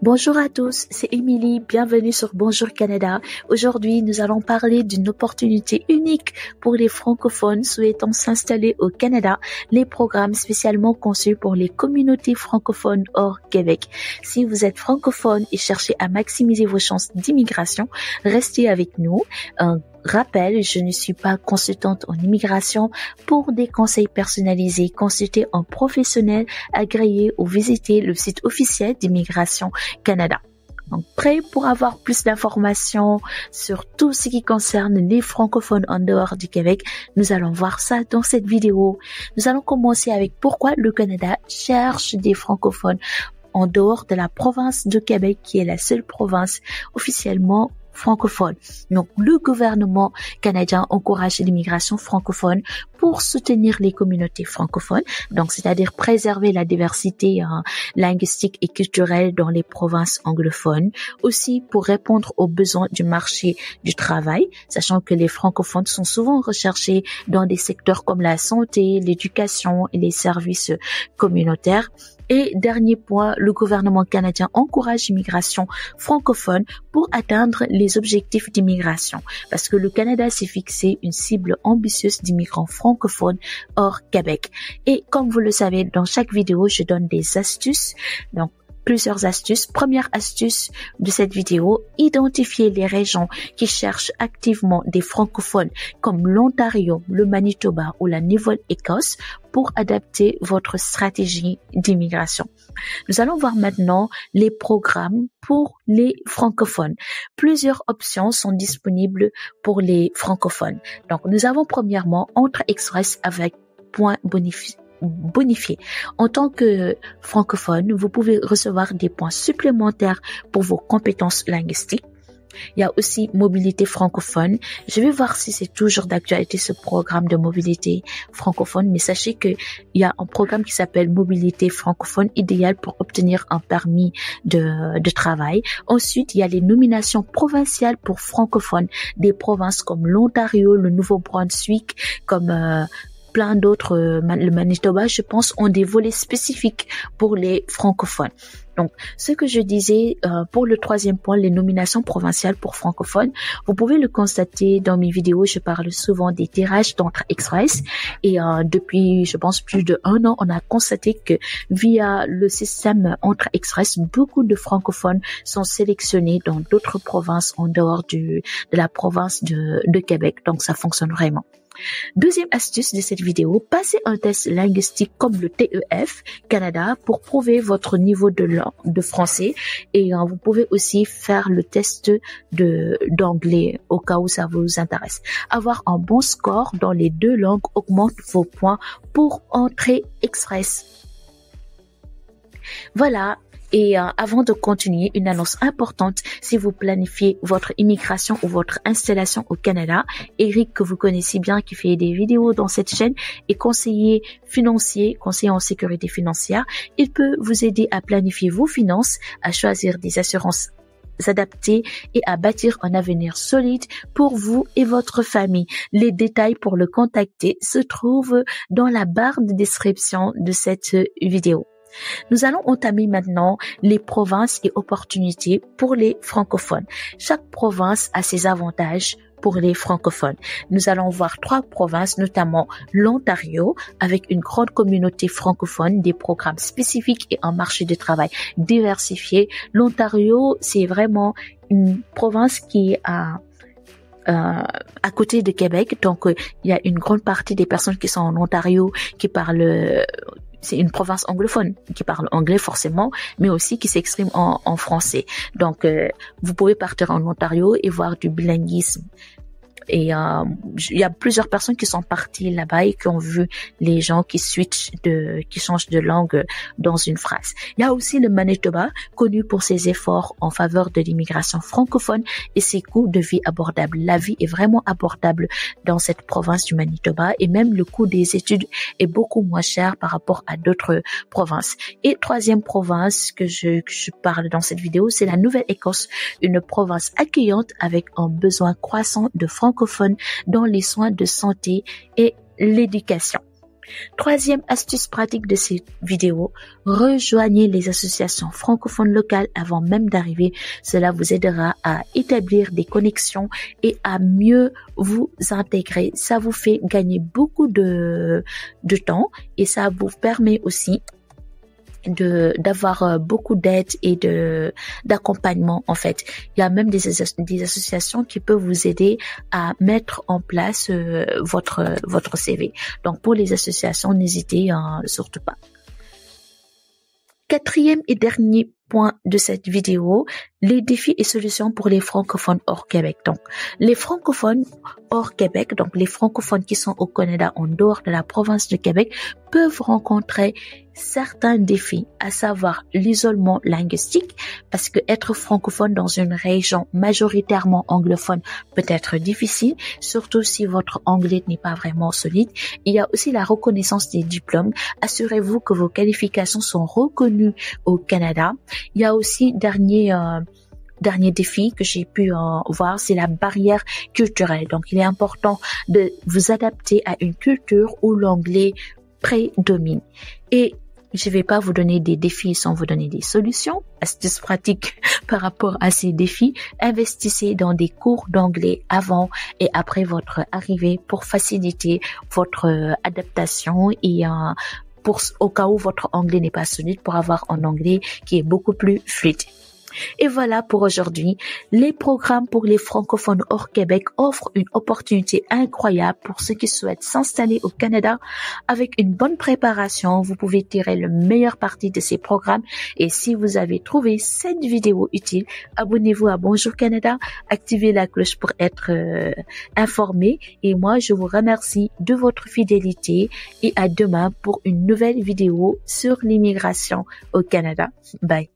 Bonjour à tous, c'est Émilie, bienvenue sur Bonjour Canada. Aujourd'hui, nous allons parler d'une opportunité unique pour les francophones souhaitant s'installer au Canada, les programmes spécialement conçus pour les communautés francophones hors Québec. Si vous êtes francophone et cherchez à maximiser vos chances d'immigration, restez avec nous. Rappel, je ne suis pas consultante en immigration. Pour des conseils personnalisés, consultez un professionnel agréé ou visitez le site officiel d'Immigration Canada. Donc, prêt pour avoir plus d'informations sur tout ce qui concerne les francophones en dehors du Québec? Nous allons voir ça dans cette vidéo. Nous allons commencer avec pourquoi le Canada cherche des francophones en dehors de la province de Québec, qui est la seule province officiellement francophone. Donc, le gouvernement canadien encourage l'immigration francophone pour soutenir les communautés francophones, donc c'est-à-dire préserver la diversité linguistique et culturelle dans les provinces anglophones, aussi pour répondre aux besoins du marché du travail, sachant que les francophones sont souvent recherchés dans des secteurs comme la santé, l'éducation et les services communautaires. Et dernier point, le gouvernement canadien encourage l'immigration francophone pour atteindre les objectifs d'immigration, parce que le Canada s'est fixé une cible ambitieuse d'immigrants francophones hors Québec. Et comme vous le savez, dans chaque vidéo, je donne des astuces. Donc, plusieurs astuces. Première astuce de cette vidéo, identifier les régions qui cherchent activement des francophones comme l'Ontario, le Manitoba ou la Nouvelle-Écosse pour adapter votre stratégie d'immigration. Nous allons voir maintenant les programmes pour les francophones. Plusieurs options sont disponibles pour les francophones. Donc, nous avons premièrement Entrée Express avec points bonifiés. En tant que francophone, vous pouvez recevoir des points supplémentaires pour vos compétences linguistiques. Il y a aussi mobilité francophone. Je vais voir si c'est toujours d'actualité ce programme de mobilité francophone, mais sachez que il y a un programme qui s'appelle mobilité francophone idéal pour obtenir un permis de travail. Ensuite, il y a les nominations provinciales pour francophones des provinces comme l'Ontario, le Nouveau-Brunswick, comme plein d'autres, le Manitoba, je pense, ont des volets spécifiques pour les francophones. Donc, ce que je disais pour le troisième point, les nominations provinciales pour francophones, vous pouvez le constater dans mes vidéos, je parle souvent des tirages d'Entrée Express et depuis, je pense, plus d'1 an, on a constaté que via le système Entrée Express, beaucoup de francophones sont sélectionnés dans d'autres provinces en dehors de la province de Québec. Donc, ça fonctionne vraiment. Deuxième astuce de cette vidéo, passez un test linguistique comme le TEF Canada pour prouver votre niveau de français et vous pouvez aussi faire le test d'anglais au cas où ça vous intéresse. Avoir un bon score dans les deux langues augmente vos points pour Entrée Express. Voilà. Et avant de continuer, une annonce importante, si vous planifiez votre immigration ou votre installation au Canada, Eric, que vous connaissez bien, qui fait des vidéos dans cette chaîne, est conseiller financier, conseiller en sécurité financière. Il peut vous aider à planifier vos finances, à choisir des assurances adaptées et à bâtir un avenir solide pour vous et votre famille. Les détails pour le contacter se trouvent dans la barre de description de cette vidéo. Nous allons entamer maintenant les provinces et opportunités pour les francophones. Chaque province a ses avantages pour les francophones. Nous allons voir 3 provinces, notamment l'Ontario, avec une grande communauté francophone, des programmes spécifiques et un marché de travail diversifié. L'Ontario, c'est vraiment une province qui est à côté de Québec. Donc, il y a une grande partie des personnes qui sont en Ontario qui parlent c'est une province anglophone qui parle anglais forcément, mais aussi qui s'exprime en français. Donc, vous pouvez partir en Ontario et voir du bilinguisme. Et il y a plusieurs personnes qui sont parties là-bas et qui ont vu les gens qui changent de langue dans une phrase. Il y a aussi le Manitoba, connu pour ses efforts en faveur de l'immigration francophone et ses coûts de vie abordables. La vie est vraiment abordable dans cette province du Manitoba et même le coût des études est beaucoup moins cher par rapport à d'autres provinces. Et troisième province que je parle dans cette vidéo, c'est la Nouvelle-Écosse, une province accueillante avec un besoin croissant de francophones dans les soins de santé et l'éducation. Troisième astuce pratique de cette vidéo, rejoignez les associations francophones locales avant même d'arriver. Cela vous aidera à établir des connexions et à mieux vous intégrer. Ça vous fait gagner beaucoup de temps et ça vous permet aussi d'avoir beaucoup d'aide et d'accompagnement en fait. Il y a même des associations qui peuvent vous aider à mettre en place votre CV. Donc pour les associations, n'hésitez surtout pas. Quatrième et dernier point de cette vidéo, les défis et solutions pour les francophones hors Québec. Donc, les francophones hors Québec, donc les francophones qui sont au Canada en dehors de la province de Québec, peuvent rencontrer certains défis, à savoir l'isolement linguistique, parce que être francophone dans une région majoritairement anglophone peut être difficile, surtout si votre anglais n'est pas vraiment solide. Il y a aussi la reconnaissance des diplômes. Assurez-vous que vos qualifications sont reconnues au Canada. Il y a aussi dernier défi que j'ai pu voir, c'est la barrière culturelle. Donc, il est important de vous adapter à une culture où l'anglais prédomine. Et je vais pas vous donner des défis sans vous donner des solutions. Astuces pratiques par rapport à ces défis. Investissez dans des cours d'anglais avant et après votre arrivée pour faciliter votre adaptation et au cas où votre anglais n'est pas solide, pour avoir un anglais qui est beaucoup plus fluide. Et voilà pour aujourd'hui. Les programmes pour les francophones hors Québec offrent une opportunité incroyable pour ceux qui souhaitent s'installer au Canada. Avec une bonne préparation, vous pouvez tirer le meilleur parti de ces programmes. Et si vous avez trouvé cette vidéo utile, abonnez-vous à Bonjour Canada, activez la cloche pour être informé. Et moi, je vous remercie de votre fidélité et à demain pour une nouvelle vidéo sur l'immigration au Canada. Bye.